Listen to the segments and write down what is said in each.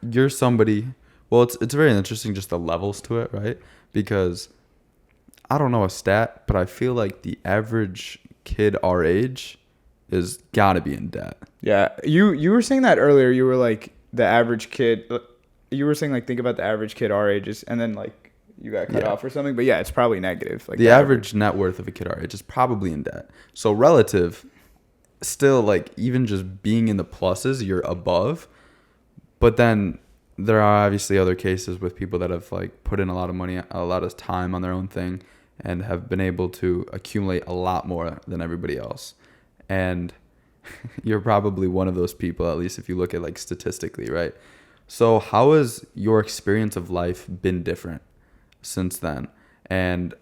you're somebody, well, it's very interesting just the levels to it, right? Because I don't know a stat, but I feel like the average kid our age is gotta be in debt. Yeah, you were saying that earlier. You were like the average kid. You were saying like think about the average kid our ages, and then like you got cut off or something. But yeah, it's probably negative. Like the average net worth of a kid our age is probably in debt. So relative, still like even just being in the pluses, you're above. But then there are obviously other cases with people that have like put in a lot of money, a lot of time on their own thing, and have been able to accumulate a lot more than everybody else. And you're probably one of those people, at least if you look at like statistically, right? So how has your experience of life been different since then? And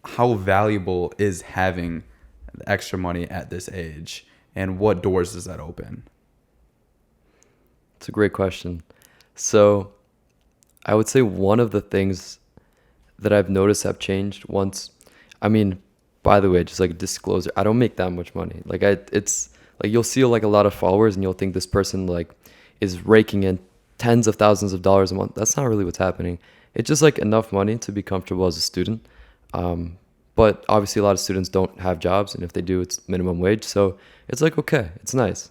how valuable is having the extra money at this age? And what doors does that open? It's a great question. So I would say one of the things that I've noticed have changed once, I mean, by the way, just like a disclosure, I don't make that much money. Like it's like you'll see like a lot of followers and you'll think this person like is raking in tens of thousands of dollars a month. That's not really what's happening. It's just like enough money to be comfortable as a student. But obviously a lot of students don't have jobs, and if they do, it's minimum wage. So it's like, okay, it's nice.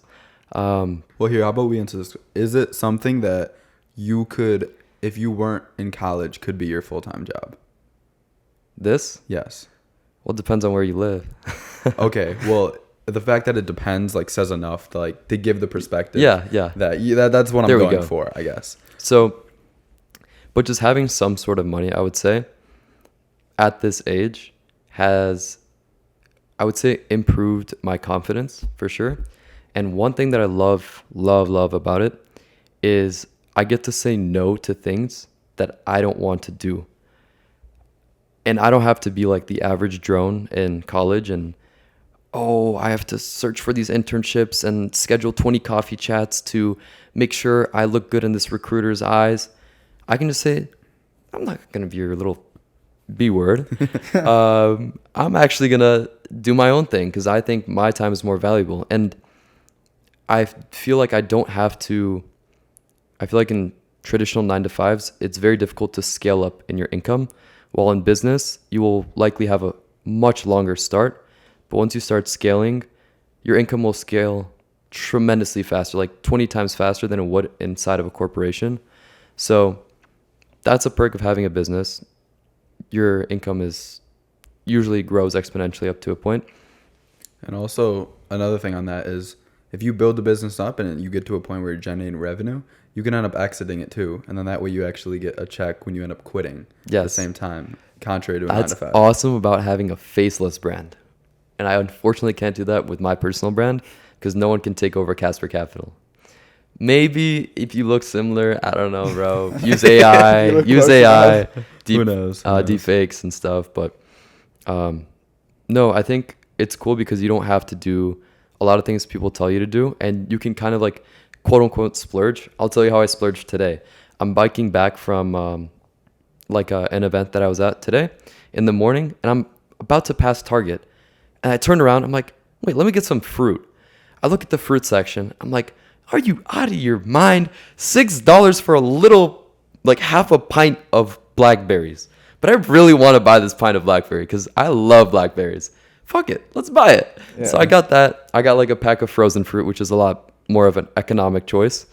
Well, here, how about we answer this? Is it something that you could, if you weren't in college, could be your full-time job? This? Yes. Well, it depends on where you live. Okay. Well, the fact that it depends like says enough to like to give the perspective. Yeah. That's what I'm going for, I guess. So, but just having some sort of money, I would say, at this age has, I would say, improved my confidence for sure. And one thing that I love about it is I get to say no to things that I don't want to do. And I don't have to be like the average drone in college and, oh, I have to search for these internships and schedule 20 coffee chats to make sure I look good in this recruiter's eyes. I can just say, I'm not going to be your little B word. I'm actually going to do my own thing because I think my time is more valuable. And I feel like I don't have to, I feel like in traditional 9-to-5s, it's very difficult to scale up in your income. While in business, you will likely have a much longer start. But once you start scaling, your income will scale tremendously faster, like 20 times faster than it would inside of a corporation. So that's a perk of having a business. Your income is usually grows exponentially up to a point. And also another thing on that is if you build the business up and you get to a point where you're generating revenue, you can end up exiting it too. And then that way you actually get a check when you end up quitting at the same time, contrary to a 9-to-5. That's awesome about having a faceless brand. And I unfortunately can't do that with my personal brand because no one can take over Casper Capital. Maybe if you look similar, I don't know, bro. Use AI, Who knows? Deep fakes and stuff. But no, I think it's cool because you don't have to do a lot of things people tell you to do, and you can kind of like quote unquote splurge. I'll tell you how I splurged today. I'm biking back from an event that I was at today in the morning, and I'm about to pass Target, and I turn around. I'm like, wait, let me get some fruit. I look at the fruit section. I'm like, are you out of your mind? $6 for a little, like half a pint of blackberries. But I really want to buy this pint of blackberry because I love blackberries. Fuck it, let's buy it. Yeah. So I got that. I got like a pack of frozen fruit, which is a lot more of an economic choice.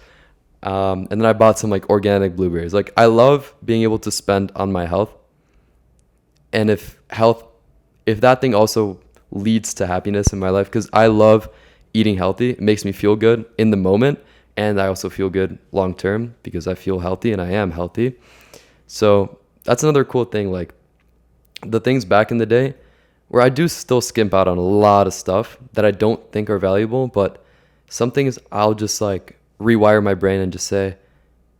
And then I bought some like organic blueberries. Like I love being able to spend on my health. And if that thing also leads to happiness in my life, because I love eating healthy. It makes me feel good in the moment. And I also feel good long term because I feel healthy and I am healthy. So that's another cool thing. Like the things back in the day where I do still skimp out on a lot of stuff that I don't think are valuable, but some things I'll just like rewire my brain and just say,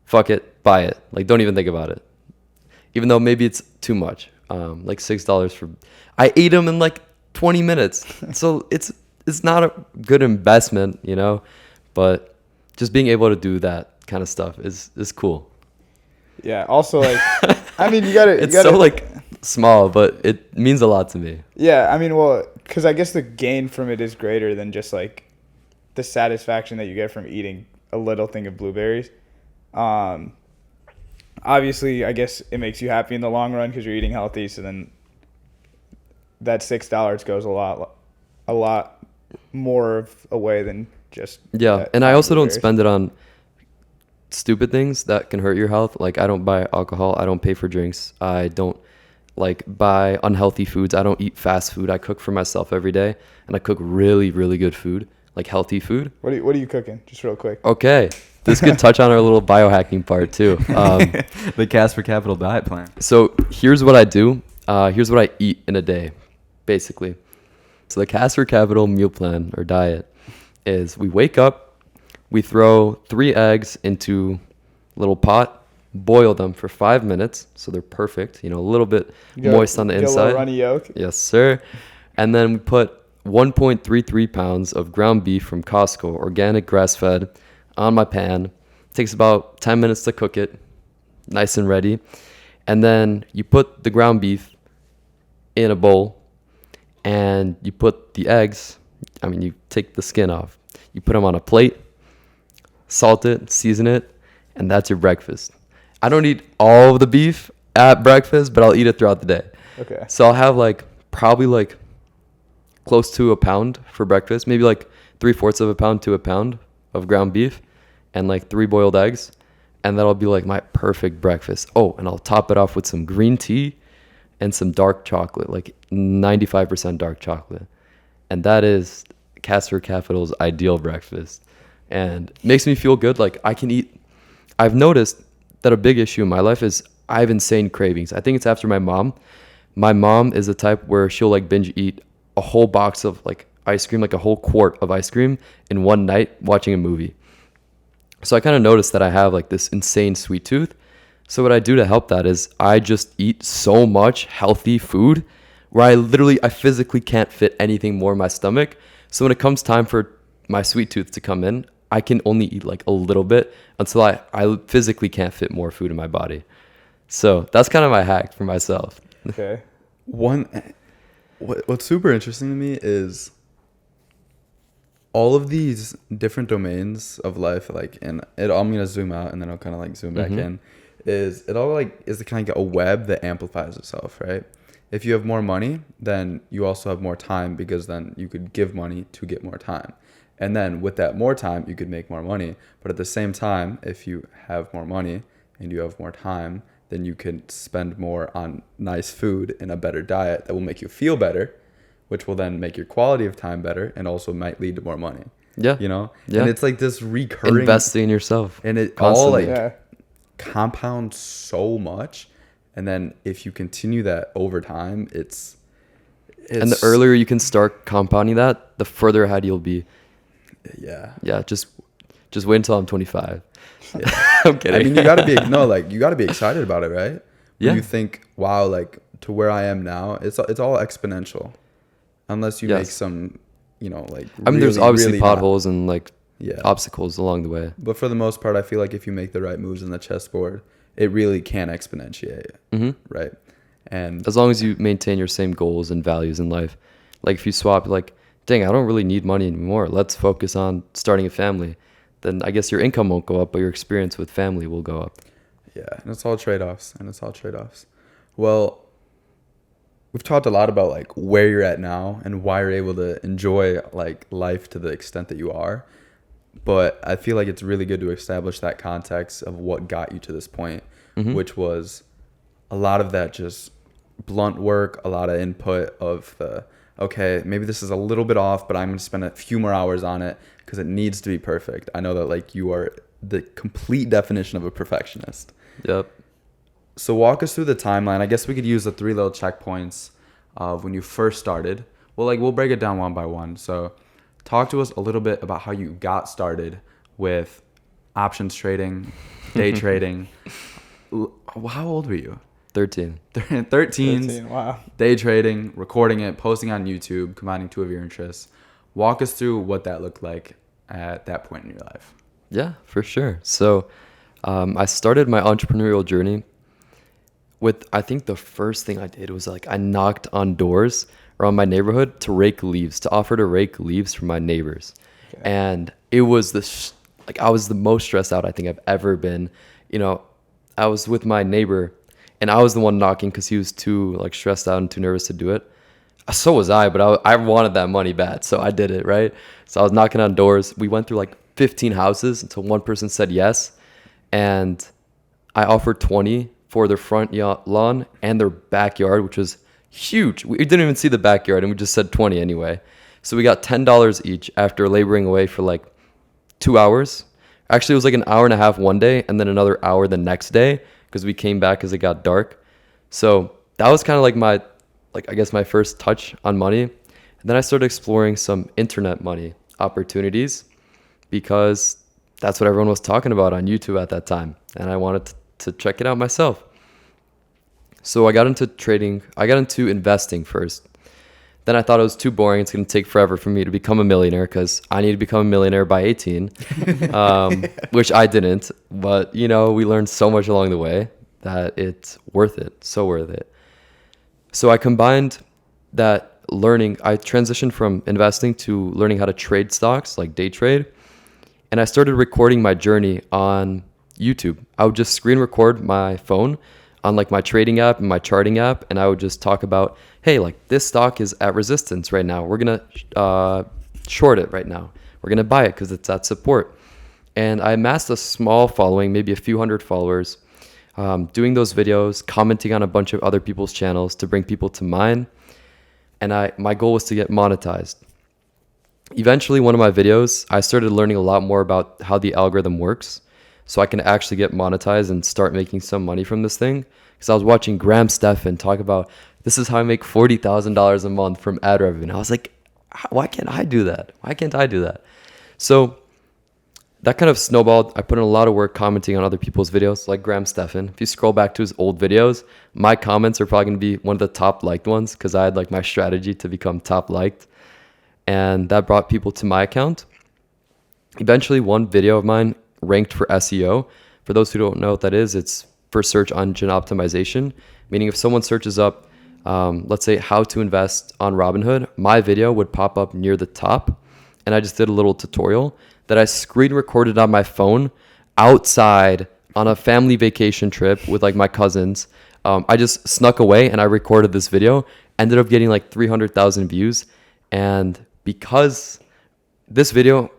fuck it, buy it. Like don't even think about it. Even though maybe it's too much. Like $6 for, I ate them in like 20 minutes. So it's not a good investment, you know, but just being able to do that kind of stuff is cool. Yeah. Also, like, I mean, you gotta. It's so like small, but it means a lot to me. Yeah. I mean, well, because I guess the gain from it is greater than just like the satisfaction that you get from eating a little thing of blueberries. Obviously, I guess it makes you happy in the long run because you're eating healthy. So then that $6 goes a lot more of a way than just Yeah, and I also don't spend it on stupid things that can hurt your health. Like, I don't buy alcohol. I don't pay for drinks. I don't like buy unhealthy foods. I don't eat fast food. I cook for myself every day, and I cook really, really good food, like healthy food. What are you cooking? Just real quick. Okay, this could touch on our little biohacking part too. The Casper Capital diet plan. So here's what I do. Here's what I eat in a day, basically. So the Casper Capital meal plan or diet is we wake up, we throw 3 eggs into a little pot, boil them for 5 minutes so they're perfect, a little bit moist on the inside. A little runny yolk. Yes, sir. And then we put 1.33 pounds of ground beef from Costco, organic grass-fed, on my pan. Takes about 10 minutes to cook it, nice and ready. And then you put the ground beef in a bowl, and you put the eggs, you take the skin off. You put them on a plate, salt it, season it, and that's your breakfast. I don't eat all of the beef at breakfast, but I'll eat it throughout the day. Okay. So I'll have probably close to a pound for breakfast, maybe 3/4 of a pound to a pound of ground beef and 3 boiled eggs. And that'll be my perfect breakfast. Oh, and I'll top it off with some green tea and some dark chocolate, 95% dark chocolate. And that is Casper Capital's ideal breakfast. And it makes me feel good. I can eat. I've noticed that a big issue in my life is I have insane cravings. I think it's after my mom. My mom is the type where she'll binge eat a whole box of ice cream, a whole quart of ice cream in one night watching a movie. So I kind of noticed that I have this insane sweet tooth. So what I do to help that is I just eat so much healthy food where I physically can't fit anything more in my stomach. So when it comes time for my sweet tooth to come in, I can only eat a little bit until I physically can't fit more food in my body. So that's kind of my hack for myself. Okay. What's super interesting to me is all of these different domains of life, I'm gonna zoom out and then I'll kind of zoom back in. Is it all is kind of a web that amplifies itself, right? If you have more money, then you also have more time because then you could give money to get more time. And then with that more time, you could make more money. But at the same time, if you have more money and you have more time, then you can spend more on nice food and a better diet that will make you feel better, which will then make your quality of time better and also might lead to more money. Yeah. Yeah. And it's this recurring. Investing in yourself. And it constantly. all compounds so much. And then if you continue that over time, it's and the earlier you can start compounding that, the further ahead you'll be. Yeah. Just wait until I'm 25. Yeah. I'm kidding. You gotta be you gotta be excited about it, right? Yeah. You think, wow, to where I am now, it's all exponential, unless you make some, there's obviously really potholes and obstacles along the way. But for the most part, I feel if you make the right moves in the chessboard, it really can exponentiate, right? And as long as you maintain your same goals and values in life, if you swap, dang, I don't really need money anymore. Let's focus on starting a family. Then I guess your income won't go up, but your experience with family will go up. Yeah, and it's all trade-offs. Well, we've talked a lot about where you're at now and why you're able to enjoy life to the extent that you are. But I feel it's really good to establish that context of what got you to this point, which was a lot of that just blunt work, a lot of input of okay, maybe this is a little bit off, but I'm going to spend a few more hours on it because it needs to be perfect. I know that you are the complete definition of a perfectionist. Yep. So walk us through the timeline. I guess we could use the 3 little checkpoints of when you first started. Well, we'll break it down one by one. So talk to us a little bit about how you got started with options trading, day trading. How old were you? 13. 13. Wow. Day trading, recording it, posting on YouTube, combining 2 of your interests. Walk us through what that looked like at that point in your life. Yeah, for sure. So I started my entrepreneurial journey with, I think the first thing I did was I knocked on doors around my neighborhood to offer to rake leaves for my neighbors. Okay. And it was like I was the most stressed out I think I've ever been. You know, I was with my neighbor and I was the one knocking because he was too like stressed out and too nervous to do it. So was I, but I wanted that money bad, so I did it, right? So I was knocking on doors. We went through like 15 houses until one person said yes, and I offered 20 for their front lawn and their backyard, which was huge. We didn't even see the backyard, and we just said 20 anyway. So we got $10 each after laboring away for like 2 hours. Actually, it was like an hour and a half one day, and then another hour the next day because we came back as it got dark. So that was kind of like my I guess my first touch on money. And then I started exploring some internet money opportunities because that's what everyone was talking about on YouTube at that time. And I wanted to check it out myself. So I got into trading. I got into investing first. Then I thought it was too boring. It's going to take forever for me to become a millionaire because I need to become a millionaire by 18, which I didn't. But, you know, we learned so much along the way that it's worth it. So worth it. So I combined that learning. I transitioned from investing to learning how to trade stocks, like day trade. And I started recording my journey on YouTube. I would just screen record my phone on like my trading app and my charting app. And I would just talk about, hey, like this stock is at resistance right now. We're going to short it right now. We're going to buy it because it's at support. And I amassed a small following, maybe a few hundred followers, doing those videos, commenting on a bunch of other people's channels to bring people to mine. And my goal was to get monetized. Eventually, one of my videos, I started learning a lot more about how the algorithm works so I can actually get monetized and start making some money from this thing. Because I was watching Graham Stephan talk about, this is how I make $40,000 a month from ad revenue. I was like, why can't I do that? Why can't I do that? So that kind of snowballed. I put in a lot of work commenting on other people's videos, like Graham Stephan. If you scroll back to his old videos, my comments are probably going to be one of the top liked ones because I had like my strategy to become top liked. And that brought people to my account. Eventually, one video of mine ranked for SEO. For those who don't know what that is, it's for search engine optimization, meaning if someone searches up, let's say, how to invest on Robinhood, my video would pop up near the top. And I just did a little tutorial that I screen recorded on my phone outside on a family vacation trip with like my cousins. I just snuck away and I recorded this video, ended up getting like 300,000 views. And because this video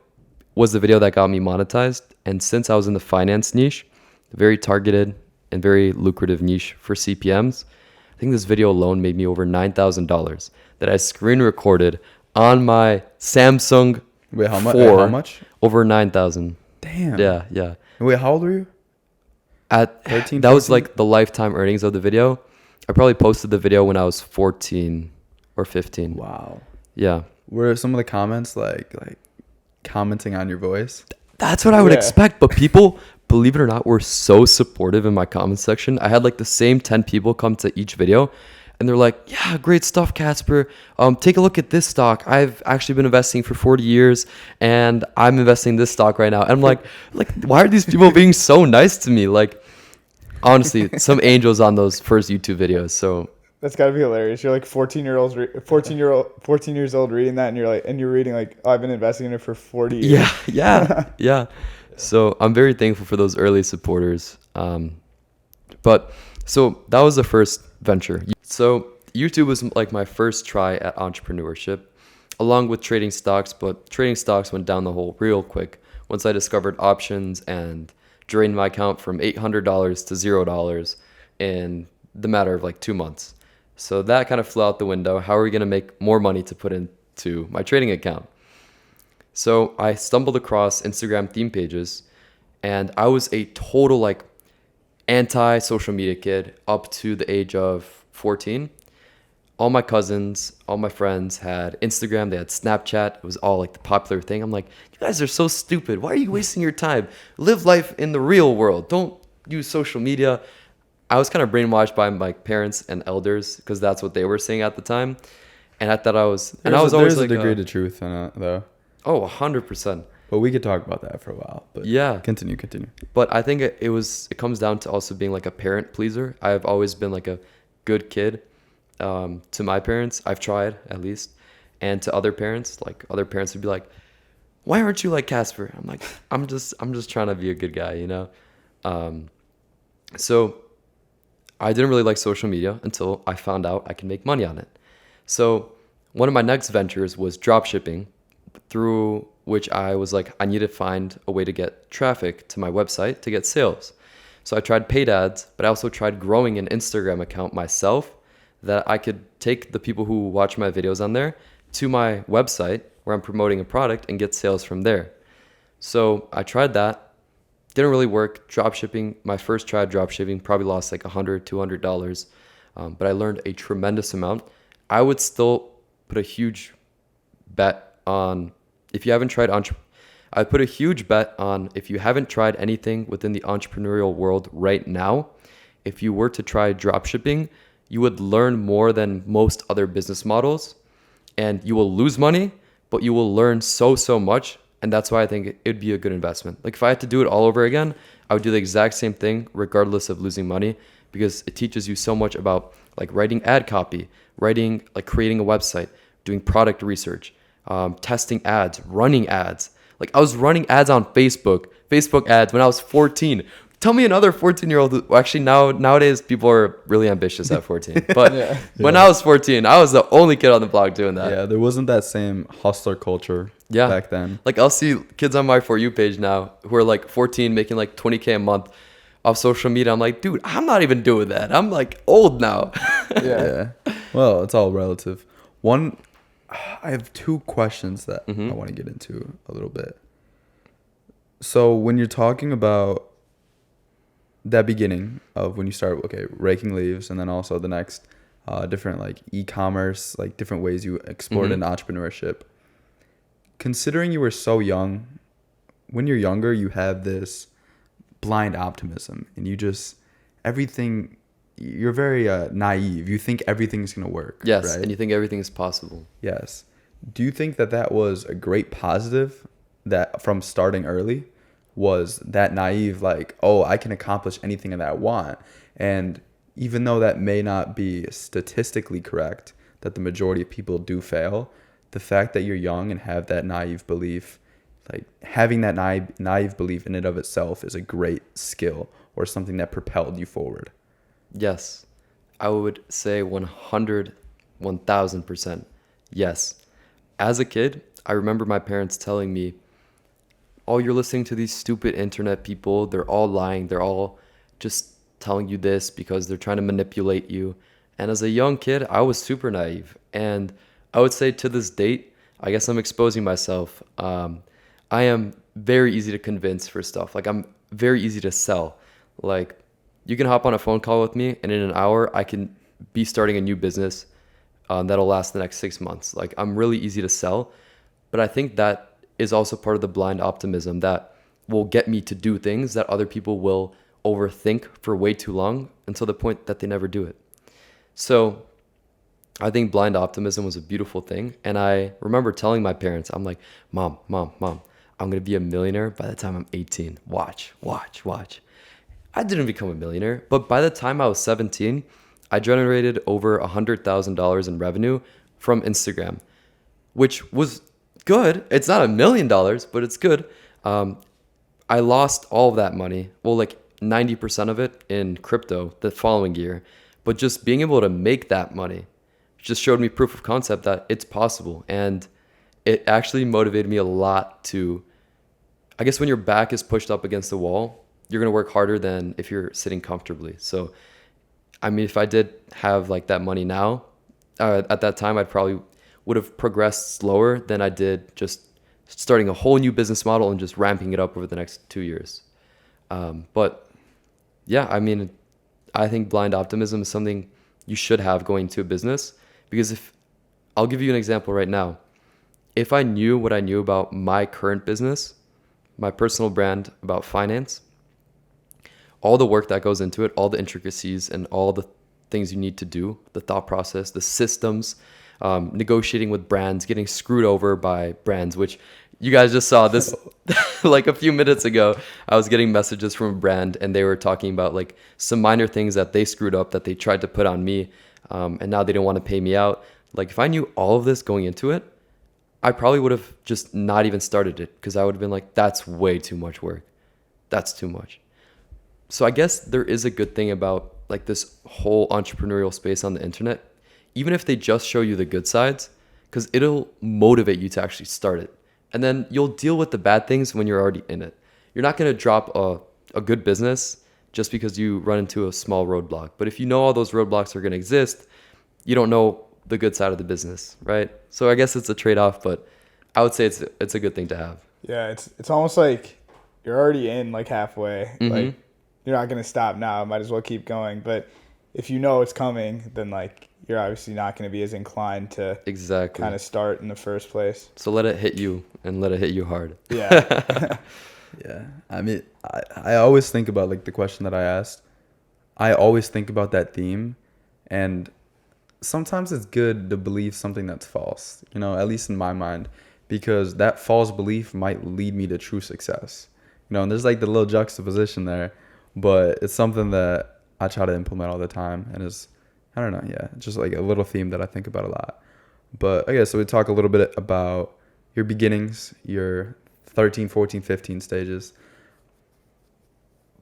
was the video that got me monetized, and since I was in the finance niche, very targeted and very lucrative niche for CPMs, I think this video alone made me over $9,000 that I screen recorded on my Samsung. Wait, how much? 4, How much? Over 9,000. Damn. Yeah. Wait, how old were you? At 13, that was 14? like the lifetime earnings of the video. I probably posted the video when I was 14 or 15. Wow. Yeah. Were some of the comments like commenting on your voice? That's what I would Yeah. expect. But people, believe it or not, were so supportive in my comment section. I had like the same 10 people come to each video. And they're like, yeah, great stuff, Casper. Take a look at this stock. I've actually been investing for 40 years, and I'm investing in this stock right now. And I'm like, why are these people being so nice to me? Like, honestly, some angels on those first YouTube videos. So That's gotta be hilarious. You're like 14 years old reading that, and you're reading like, oh, I've been investing in it for 40 years. yeah. So I'm very thankful for those early supporters. But so that was the first venture. So YouTube was like my first try at entrepreneurship, along with trading stocks. But trading stocks went down the hole real quick once I discovered options and drained my account from $800 to $0 in the matter of like 2 months. So that kind of flew out the window. How are we going to make more money to put into my trading account? So I stumbled across Instagram theme pages, and I was a total like anti-social media kid up to the age of 14. All my cousins, all my friends had Instagram. They had Snapchat. It was all like the popular thing. I'm like, you guys are so stupid. Why are you wasting your time? Live life in the real world. Don't use social media. I was kind of brainwashed by my parents and elders because that's what they were saying at the time. And I thought I was, and I was always there's like, a degree to truth in it, though. oh, 100%. But we could talk about that for a while. But Yeah. continue. But I think it comes down to also being like a parent pleaser. I've always been like a good kid to my parents. I've tried at least. And to other parents, like other parents would be like, why aren't you like Casper? I'm like, I'm just trying to be a good guy, you know? So I didn't really like social media until I found out I can make money on it. So one of my next ventures was dropshipping, through which I was like, I need to find a way to get traffic to my website to get sales. So I tried paid ads, but I also tried growing an Instagram account myself that I could take the people who watch my videos on there to my website where I'm promoting a product and get sales from there. So I tried that. Didn't really work. Dropshipping, my first try of dropshipping, probably lost like $100, $200. But I learned a tremendous amount. I would still put a huge bet on, if you haven't tried I put a huge bet on, if you haven't tried anything within the entrepreneurial world right now, if you were to try dropshipping, you would learn more than most other business models, and you will lose money, but you will learn so much. And that's why I think it'd be a good investment. Like if I had to do it all over again, I would do the exact same thing regardless of losing money, because it teaches you so much about like writing ad copy, writing, like creating a website, doing product research, testing ads, running ads. Like I was running ads on Facebook ads when I was 14. Tell me another 14-year-old who, well, actually nowadays people are really ambitious at 14. But when I was 14, I was the only kid on the block doing that. Yeah, there wasn't that same hustler culture back then. Like I'll see kids on my For You page now who are like 14 making like 20K a month off social media. I'm like, dude, I'm not even doing that. I'm like old now. Yeah. Well, it's all relative. I have two questions that I want to get into a little bit. So when you're talking about that beginning of when you start, raking leaves, and then also the next different like e-commerce, like different ways you explored in entrepreneurship, considering you were so young, when you're younger, you have this blind optimism and you're very naive. You think everything's going to work. Yes, right? and you think everything is possible. Yes. Do you think that was a great positive that from starting early was that naive, like, oh, I can accomplish anything that I want? And even though that may not be statistically correct, that the majority of people do fail, the fact that you're young and have that naive belief, like having that naive belief in and of itself is a great skill or something that propelled you forward. Yes, I would say 1000%. Yes. As a kid, I remember my parents telling me, oh, you're listening to these stupid internet people. They're all lying. They're all just telling you this because they're trying to manipulate you. And as a young kid, I was super naive. And I would say to this date, I guess I'm exposing myself. I am very easy to convince for stuff. Like I'm very easy to sell. Like you can hop on a phone call with me and in an hour, I can be starting a new business that'll last the next 6 months. Like I'm really easy to sell. But I think that is also part of the blind optimism that will get me to do things that other people will overthink for way too long until the point that they never do it. So I think blind optimism was a beautiful thing. And I remember telling my parents, I'm like, Mom, I'm going to be a millionaire by the time I'm 18. Watch. I didn't become a millionaire, but by the time I was 17, I generated over $100,000 in revenue from Instagram, which was good. It's not $1 million, but it's good. I lost all of that money. Well, like 90% of it in crypto the following year, but just being able to make that money just showed me proof of concept that it's possible. And it actually motivated me a lot to, I guess when your back is pushed up against the wall, you're going to work harder than if you're sitting comfortably. So, I mean, if I did have like that money now, at that time, I probably would have progressed slower than I did just starting a whole new business model and just ramping it up over the next 2 years. But yeah, I mean, I think blind optimism is something you should have going into a business, because I'll give you an example right now. If I knew what I knew about my current business, my personal brand, about finance, all the work that goes into it, all the intricacies and all the things you need to do, the thought process, the systems, negotiating with brands, getting screwed over by brands, which you guys just saw this like a few minutes ago. I was getting messages from a brand and they were talking about like some minor things that they screwed up that they tried to put on me, and now they don't want to pay me out. Like if I knew all of this going into it, I probably would have just not even started it because I would have been like, that's way too much work. That's too much. So I guess there is a good thing about like this whole entrepreneurial space on the internet, even if they just show you the good sides, because it'll motivate you to actually start it. And then you'll deal with the bad things when you're already in it. You're not going to drop a good business just because you run into a small roadblock. But if you know all those roadblocks are going to exist, you don't know the good side of the business, right? So I guess it's a trade-off, but I would say it's a good thing to have. Yeah, it's almost like you're already in like halfway. Mm-hmm. Like you're not gonna stop now. Might as well keep going. But if you know it's coming, then like you're obviously not gonna be as inclined to Exactly. kind of start in the first place. So let it hit you and let it hit you hard. Yeah. Yeah. I mean, I always think about like the question that I asked. I always think about that theme, and sometimes it's good to believe something that's false, you know, at least in my mind, because that false belief might lead me to true success. You know, and there's like the little juxtaposition there, but it's something that I try to implement all the time, and it's, I don't know, yeah, just like a little theme that I think about a lot. But okay, so we talk a little bit about your beginnings, your 13, 14, 15 stages,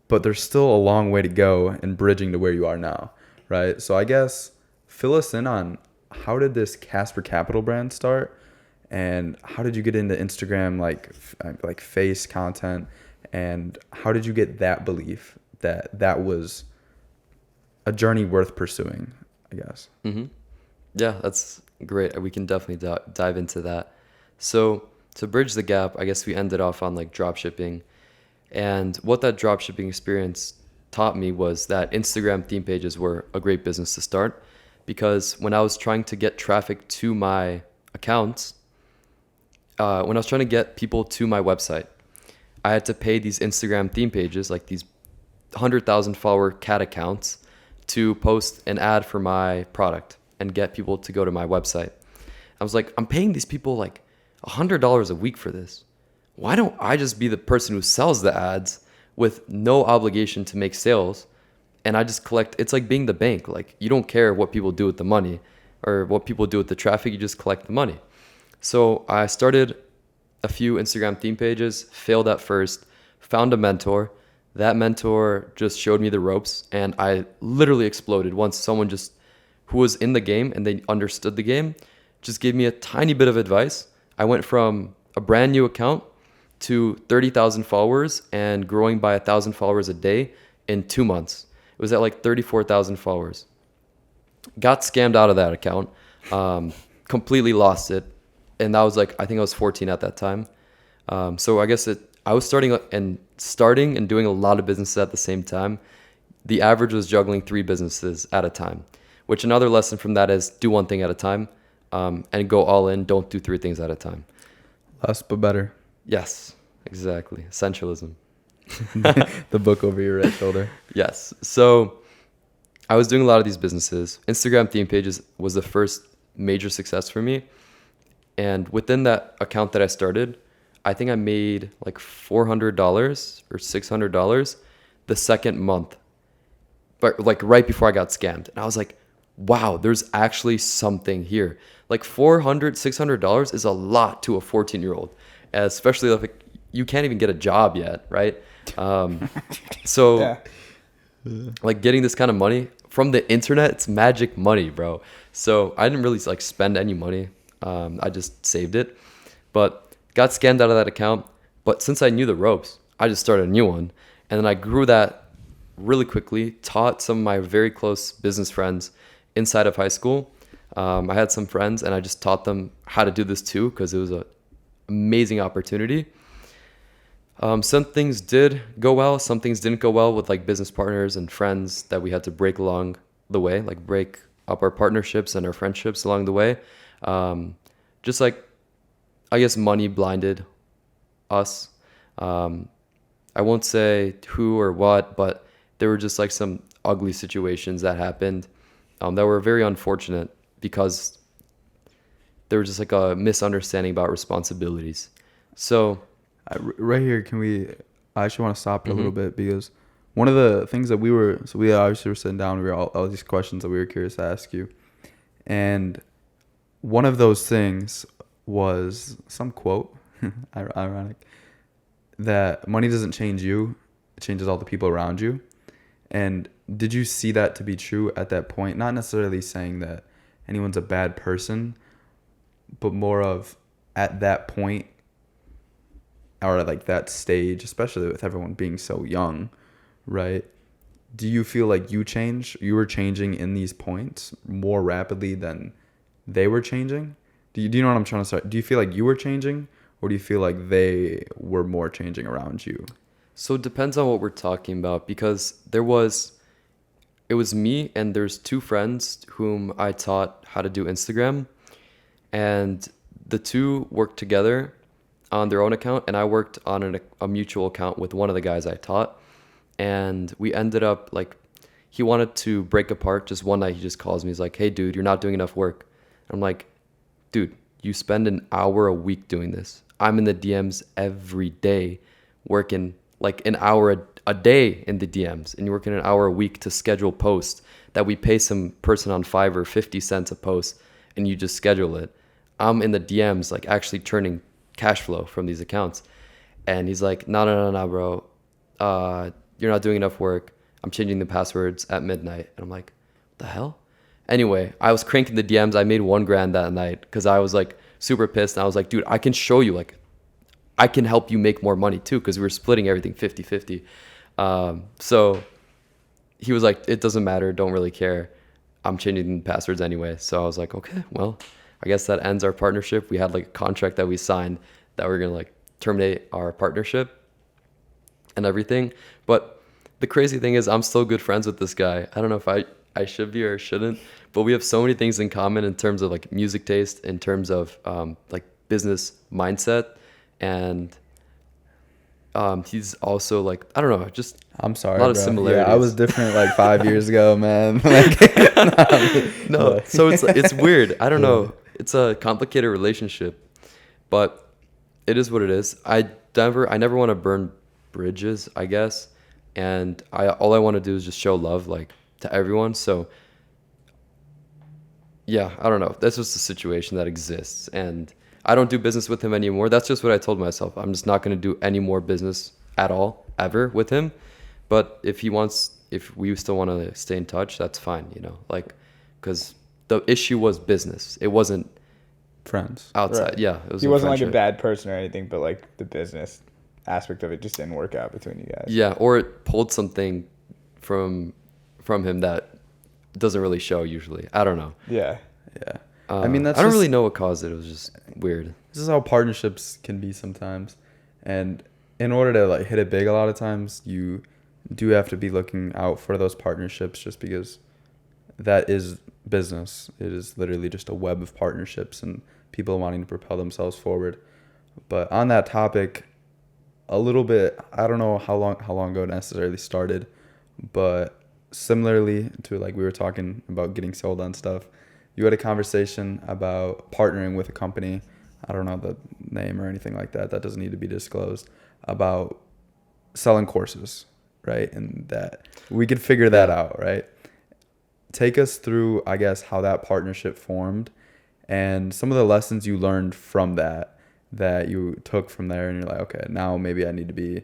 but there's still a long way to go in bridging to where you are now, right? So I guess fill us in on how did this Casper Capital brand start, and how did you get into Instagram, like face content, and how did you get that belief that that was a journey worth pursuing, I guess. Mm-hmm. Yeah, that's great. We can definitely dive into that. So to bridge the gap, I guess we ended off on like dropshipping. And what that dropshipping experience taught me was that Instagram theme pages were a great business to start, because when I was trying to get traffic to my accounts, when I was trying to get people to my website, I had to pay these Instagram theme pages, like these 100,000 follower cat accounts, to post an ad for my product and get people to go to my website. I was like, I'm paying these people like $100 a week for this. Why don't I just be the person who sells the ads with no obligation to make sales? And I just collect. It's like being the bank. Like, you don't care what people do with the money or what people do with the traffic. You just collect the money. So I started a few Instagram theme pages, failed at first, found a mentor. That mentor just showed me the ropes, and I literally exploded once someone just who was in the game and they understood the game just gave me a tiny bit of advice. I went from a brand new account to 30,000 followers and growing by 1,000 followers a day in 2 months. It was at like 34,000 followers. Got scammed out of that account, completely lost it. And that was like, I think I was 14 at that time. So I guess I was starting and doing a lot of businesses at the same time. The average was juggling 3 businesses at a time, which another lesson from that is do one thing at a time, and go all in. Don't do 3 things at a time. Less but better. Yes, exactly. Essentialism. The book over your right shoulder. Yes. So I was doing a lot of these businesses. Instagram theme pages was the first major success for me. And within that account that I started, I think I made like $400 or $600 the second month, but like right before I got scammed. And I was like, wow, there's actually something here. Like $400, $600 is a lot to a 14-year-old, especially if you can't even get a job yet, right? So Yeah. like getting this kind of money from the internet, it's magic money, bro. So I didn't really like spend any money. I just saved it, but got scammed out of that account. But since I knew the ropes, I just started a new one. And then I grew that really quickly, taught some of my very close business friends inside of high school. I had some friends and I just taught them how to do this too, because it was an amazing opportunity. Some things did go well, some things didn't go well with like business partners and friends that we had to break along the way, like break up our partnerships and our friendships along the way. Just like, I guess money blinded us. I won't say who or what, but there were just like some ugly situations that happened that were very unfortunate because there was just like a misunderstanding about responsibilities. So Right here, I actually want to stop it a little bit, because one of the things that we obviously were sitting down, we were all these questions that we were curious to ask you. And one of those things was some quote, ironic, that money doesn't change you, it changes all the people around you. And did you see that to be true at that point? Not necessarily saying that anyone's a bad person, but more of at that point or like that stage, especially with everyone being so young, right? Do you feel like you were changing in these points more rapidly than they were changing? Do you know what I'm trying to say? Do you feel like you were changing, or do you feel like they were more changing around you? So it depends on what we're talking about, because it was me and there's two friends whom I taught how to do Instagram, and the two worked together on their own account, and I worked on a mutual account with one of the guys I taught. And we ended up like, he wanted to break apart. Just one night he just calls me, he's like, "Hey dude, you're not doing enough work." I'm like, "Dude, you spend an hour a week doing this. I'm in the DMs every day working like an hour a day in the DMs, and you're working an hour a week to schedule posts that we pay some person on Fiverr 50 cents a post, and you just schedule it. I'm in the DMs like actually churning cash flow from these accounts." And he's like, no, bro. You're not doing enough work. I'm changing the passwords at midnight. And I'm like, what the hell? Anyway, I was cranking the DMs. I made $1,000 that night because I was like super pissed. And I was like, dude, I can show you, like, I can help you make more money too, because we were splitting everything 50-50. So he was like, it doesn't matter. Don't really care. I'm changing the passwords anyway. So I was like, okay, well, I guess that ends our partnership. We had like a contract that we signed that we're going to like terminate our partnership and everything. But the crazy thing is I'm still good friends with this guy. I don't know if I should be or shouldn't, but we have so many things in common in terms of like music taste, in terms of like business mindset. And he's also like, I don't know, just I'm sorry, a lot bro. of similarities. Yeah, I was different like 5 years ago, man. Like, no, so it's weird. I don't know. It's a complicated relationship, but it is what it is. I never want to burn bridges, I guess. And all I want to do is just show love, like, to everyone. So yeah, I don't know. That's just a situation that exists, and I don't do business with him anymore. That's just what I told myself. I'm just not going to do any more business at all, ever, with him. But if we still want to stay in touch, that's fine, you know, like, because the issue was business. It wasn't friends. Outside. Right. Yeah. It was He wasn't like a friendship. bad person or anything, but like the business aspect of it just didn't work out between you guys. Yeah. Or it pulled something from him that doesn't really show usually. I don't know. Yeah. Yeah. I mean, I don't really know what caused it. It was just weird. This is how partnerships can be sometimes. And in order to like hit it big, a lot of times you do have to be looking out for those partnerships, just because that is business. It is literally just a web of partnerships and people wanting to propel themselves forward. But on that topic, a little bit, I don't know how long ago it necessarily started, but similarly to like we were talking about getting sold on stuff, you had a conversation about partnering with a company. I don't know the name or anything like that. That doesn't need to be disclosed. About selling courses, right? And that we could figure that out, right? Take us through, I guess, how that partnership formed and some of the lessons you learned from that you took from there. And you're like, okay, now maybe I need to be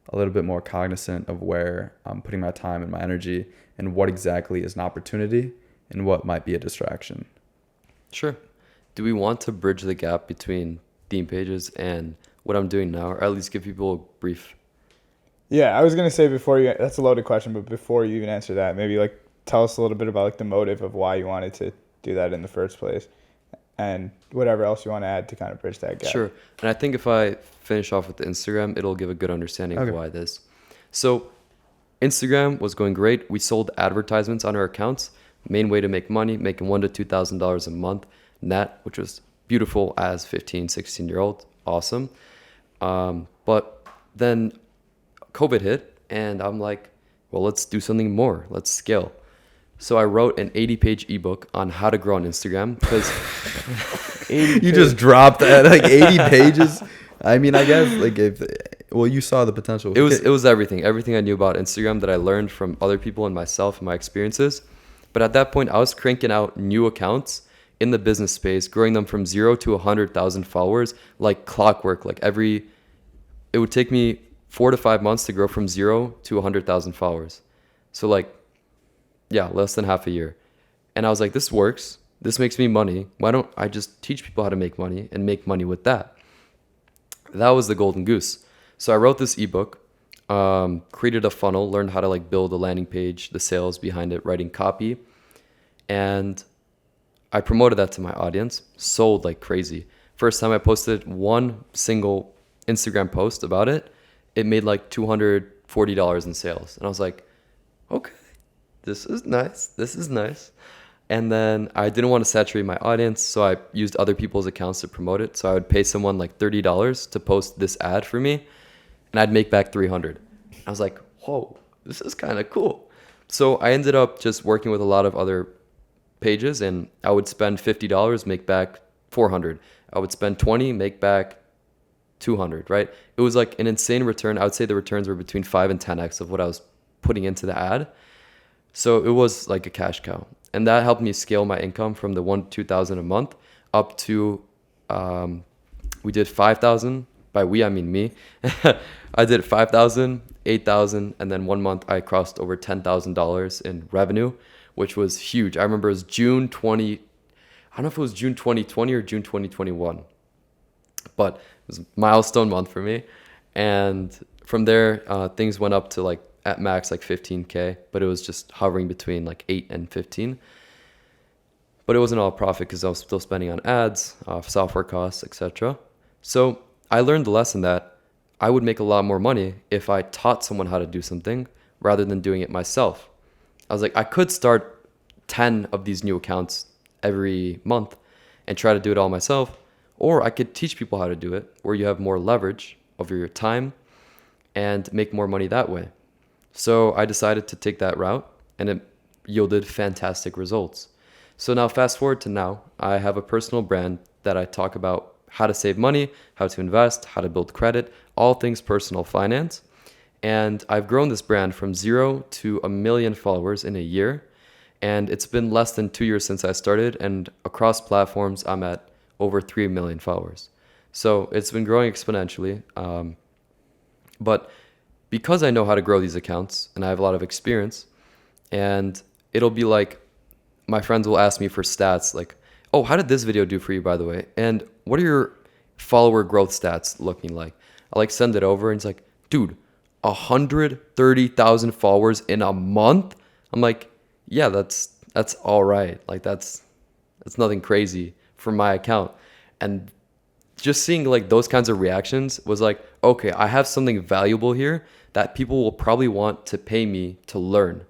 a little bit more cognizant of where I'm putting my time and my energy and what exactly is an opportunity and what might be a distraction. Sure. Do we want to bridge the gap between theme pages and what I'm doing now, or at least give people a brief? Yeah, I was gonna say that's a loaded question, but before you even answer that, maybe like tell us a little bit about like the motive of why you wanted to do that in the first place, and whatever else you want to add to kind of bridge that gap. Sure. And I think if I finish off with the Instagram, it'll give a good understanding of why this. So Instagram was going great. We sold advertisements on our accounts. Main way to make money, making $1,000 to $2,000 a month net, which was beautiful as 15, 16-year-old. Awesome. But then COVID hit, and I'm like, well, let's do something more. Let's scale. So I wrote an 80-page ebook on how to grow on Instagram, because you just dropped that like 80 pages. I mean, I guess like you saw the potential. It was everything I knew about Instagram that I learned from other people and myself and my experiences. But at that point, I was cranking out new accounts in the business space, growing them from 0 to 100,000 followers like clockwork. Like it would take me 4 to 5 months to grow from 0 to 100,000 followers. So like, yeah, less than half a year. And I was like, this works. This makes me money. Why don't I just teach people how to make money and make money with that? That was the golden goose. So I wrote this ebook, created a funnel, learned how to like build a landing page, the sales behind it, writing copy. And I promoted that to my audience, sold like crazy. First time I posted one single Instagram post about it, it made like $240 in sales. And I was like, okay, this is nice. This is nice. And then I didn't want to saturate my audience, so I used other people's accounts to promote it. So I would pay someone like $30 to post this ad for me, and I'd make back $300. I was like, whoa, this is kind of cool. So I ended up just working with a lot of other pages, and I would spend $50, make back $400. I would spend $20, make back $200, right? It was like an insane return. I would say the returns were between 5 and 10x of what I was putting into the ad. So it was like a cash cow. And that helped me scale my income from the 2,000 a month up to, we did 5,000. By we, I mean me. I did 5,000, 8,000, and then 1 month I crossed over $10,000 in revenue, which was huge. I remember it was June 20, I don't know if it was June 2020 or June 2021, but it was a milestone month for me. And from there, things went up to like at max like 15K, but it was just hovering between like 8 and 15. But it wasn't all profit because I was still spending on ads, software costs, etc. So I learned the lesson that I would make a lot more money if I taught someone how to do something rather than doing it myself. I was like, I could start 10 of these new accounts every month and try to do it all myself, or I could teach people how to do it where you have more leverage over your time and make more money that way. So I decided to take that route, and it yielded fantastic results. So now fast forward to now, I have a personal brand that I talk about how to save money, how to invest, how to build credit, all things personal finance. And I've grown this brand from 0 to 1 million followers in a year. And it's been less than 2 years since I started. And across platforms, I'm at over 3 million followers. So it's been growing exponentially. But because I know how to grow these accounts and I have a lot of experience, and it'll be like, my friends will ask me for stats like, oh, how did this video do for you, by the way? And what are your follower growth stats looking like? I like send it over, and it's like, dude, 130,000 followers in a month? I'm like, yeah, that's all right. Like that's nothing crazy for my account. And just seeing like those kinds of reactions was like, okay, I have something valuable here that people will probably want to pay me to learn.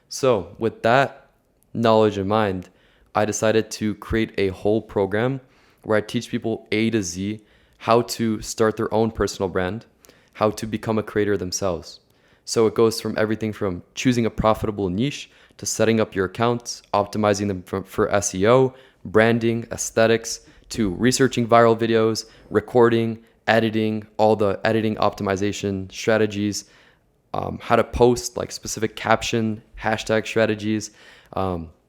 So with that knowledge in mind, I decided to create a whole program where I teach people A to Z how to start their own personal brand, how to become a creator themselves. So it goes from everything from choosing a profitable niche to setting up your accounts, optimizing them for SEO, branding, aesthetics, to researching viral videos, recording, editing, all the editing optimization strategies, how to post like specific caption, hashtag strategies,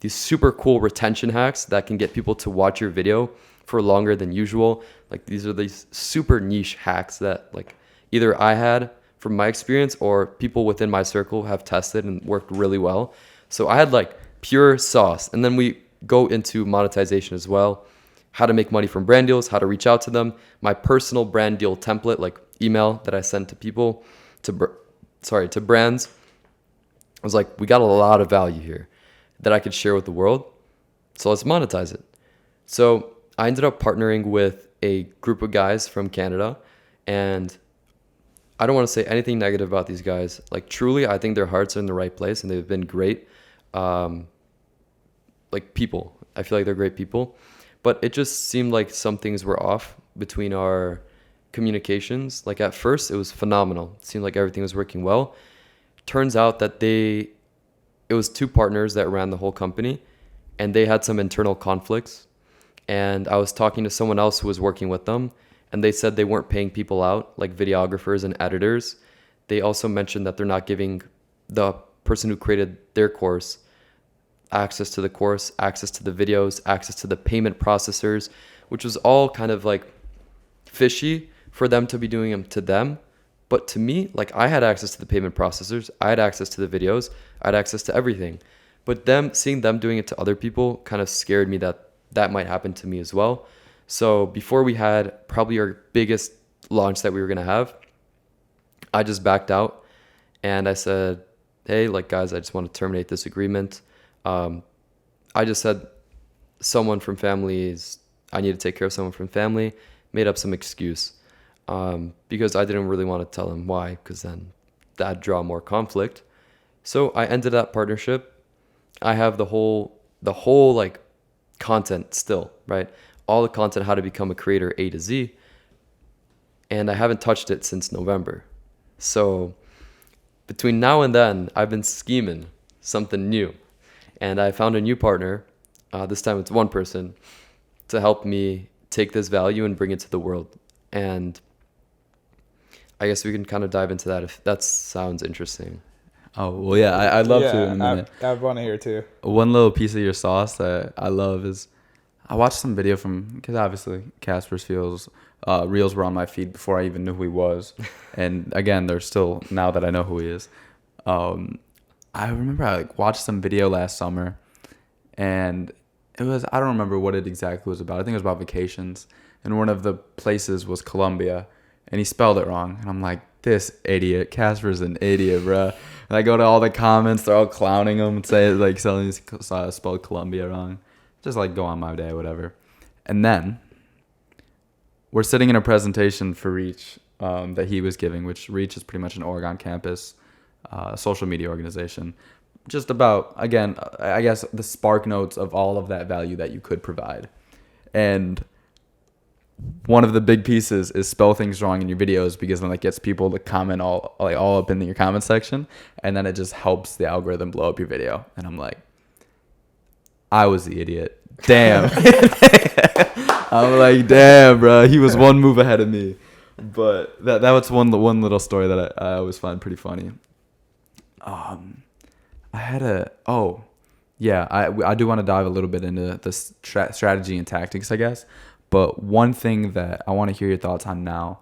these super cool retention hacks that can get people to watch your video for longer than usual. Like these are these super niche hacks that like either I had from my experience or people within my circle have tested and worked really well. So I had like pure sauce. And then we go into monetization as well, how to make money from brand deals, how to reach out to them, my personal brand deal template, like email that I send to people, to brands. I was like, we got a lot of value here that I could share with the world. So let's monetize it. So I ended up partnering with a group of guys from Canada, and I don't want to say anything negative about these guys. Like truly, I think their hearts are in the right place and they've been great. Like people, I feel like they're great people, but it just seemed like some things were off between our communications. Like at first it was phenomenal. It seemed like everything was working well. Turns out that it was two partners that ran the whole company, and they had some internal conflicts. And I was talking to someone else who was working with them, and they said they weren't paying people out, like videographers and editors. They also mentioned that they're not giving the person who created their course access to the course, access to the videos, access to the payment processors, which was all kind of like fishy for them to be doing them to them. But to me, like I had access to the payment processors, I had access to the videos, I had access to everything. But seeing them doing it to other people kind of scared me that that might happen to me as well. So before we had probably our biggest launch that we were going to have, I just backed out and I said, hey, like guys, I just want to terminate this agreement. I just said someone from families, I need to take care of someone from family, made up some excuse. Because I didn't really want to tell him why, because then that'd draw more conflict. So I ended that partnership. I have the whole like content still, right? All the content, how to become a creator A to Z. And I haven't touched it since November. So between now and then, I've been scheming something new. And I found a new partner, this time it's one person, to help me take this value and bring it to the world. And I guess we can kind of dive into that if that sounds interesting. Oh, well, yeah, I'd love to in a minute. I want to hear too. One little piece of your sauce that I love is I watched some video because obviously Casper's reels were on my feed before I even knew who he was. And again, they're still, now that I know who he is. I remember I watched some video last summer and it was, I don't remember what it exactly was about. I think it was about vacations. And one of the places was Colombia. And he spelled it wrong. And I'm like, this idiot. Casper's an idiot, bro. And I go to all the comments. They're all clowning him and say, like, spelled Colombia wrong. Just, like, go on my day, whatever. And then we're sitting in a presentation for Reach that he was giving, which Reach is pretty much an Oregon campus social media organization. Just about, again, I guess the spark notes of all of that value that you could provide. And one of the big pieces is spell things wrong in your videos, because then it gets people to comment all up in your comment section, and then it just helps the algorithm blow up your video. And I'm like, I was the idiot. Damn. I'm like, damn, bro. He was one move ahead of me. But that was one little story that I always find pretty funny. I do want to dive a little bit into the strategy and tactics, I guess. But one thing that I want to hear your thoughts on now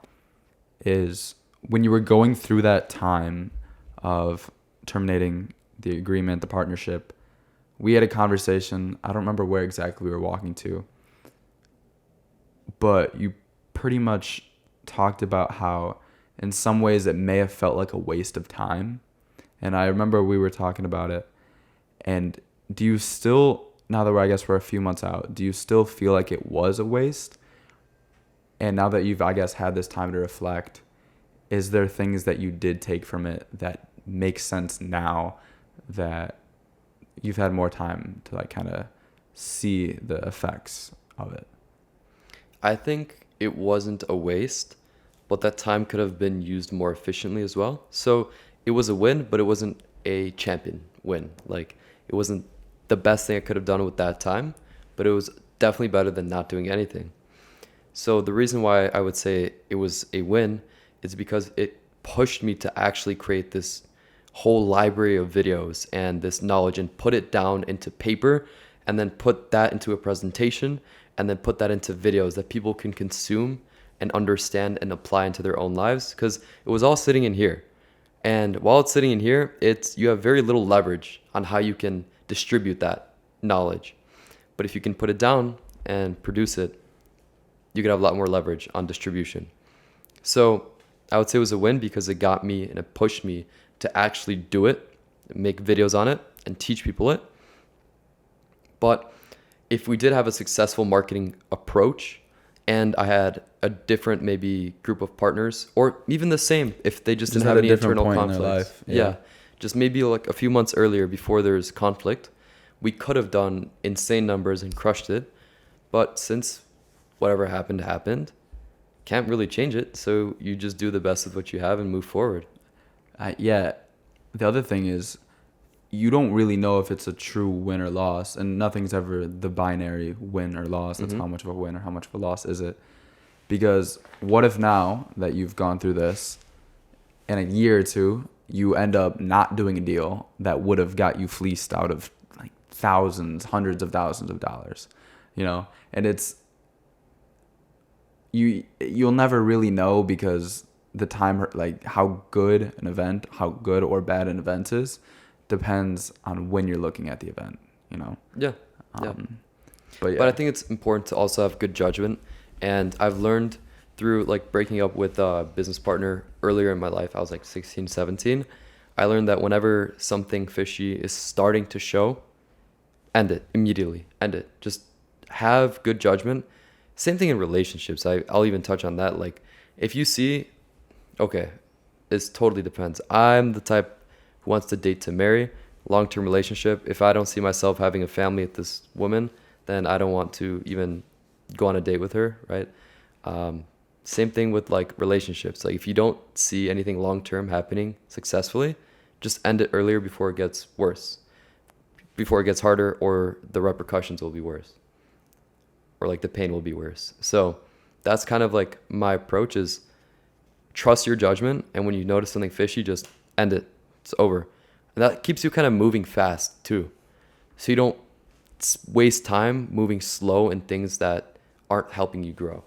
is when you were going through that time of terminating the agreement, the partnership, we had a conversation. I don't remember where exactly we were walking to, but you pretty much talked about how in some ways it may have felt like a waste of time. And I remember we were talking about it. And do you still, now that I guess we're a few months out, do you still feel like it was a waste? And now that you've, I guess, had this time to reflect, is there things that you did take from it that make sense now that you've had more time to like kind of see the effects of it? I think it wasn't a waste, but that time could have been used more efficiently as well. So it was a win, but it wasn't a champion win. Like, it wasn't the best thing I could have done with that time, but it was definitely better than not doing anything. So the reason why I would say it was a win is because it pushed me to actually create this whole library of videos and this knowledge and put it down into paper, and then put that into a presentation, and then put that into videos that people can consume and understand and apply into their own lives, because it was all sitting in here. And while it's sitting in here, you have very little leverage on how you can distribute that knowledge. But if you can put it down and produce it, you could have a lot more leverage on distribution. So I would say it was a win because it got me and it pushed me to actually do it, make videos on it, and teach people it. But if we did have a successful marketing approach, and I had a different maybe group of partners, or even the same if they just didn't have any internal conflicts. Yeah. Just maybe like a few months earlier before there's conflict, we could have done insane numbers and crushed it. But since whatever happened, can't really change it. So you just do the best with what you have and move forward. The other thing is, you don't really know if it's a true win or loss, and nothing's ever the binary win or loss. That's how much of a win or how much of a loss is it. Because what if now that you've gone through this, in a year or two, you end up not doing a deal that would have got you fleeced out of like thousands, hundreds of thousands of dollars, you know, and you'll never really know because the time, like how good or bad an event is depends on when you're looking at the event, you know? Yeah. Yeah. But I think it's important to also have good judgment. And I've learned through like breaking up with a business partner earlier in my life, I was like 16, 17. I learned that whenever something fishy is starting to show, end it immediately. End it. Just have good judgment. Same thing in relationships. I'll even touch on that. Like if you see, okay, it totally depends. I'm the type who wants to date to marry, long-term relationship. If I don't see myself having a family with this woman, then I don't want to even go on a date with her, right? Same thing with like relationships. Like if you don't see anything long-term happening successfully, just end it earlier before it gets worse, before it gets harder, or the repercussions will be worse, or like the pain will be worse. So that's kind of like my approach is trust your judgment. And when you notice something fishy, just end it. It's over. And that keeps you kind of moving fast too. So you don't waste time moving slow in things that aren't helping you grow.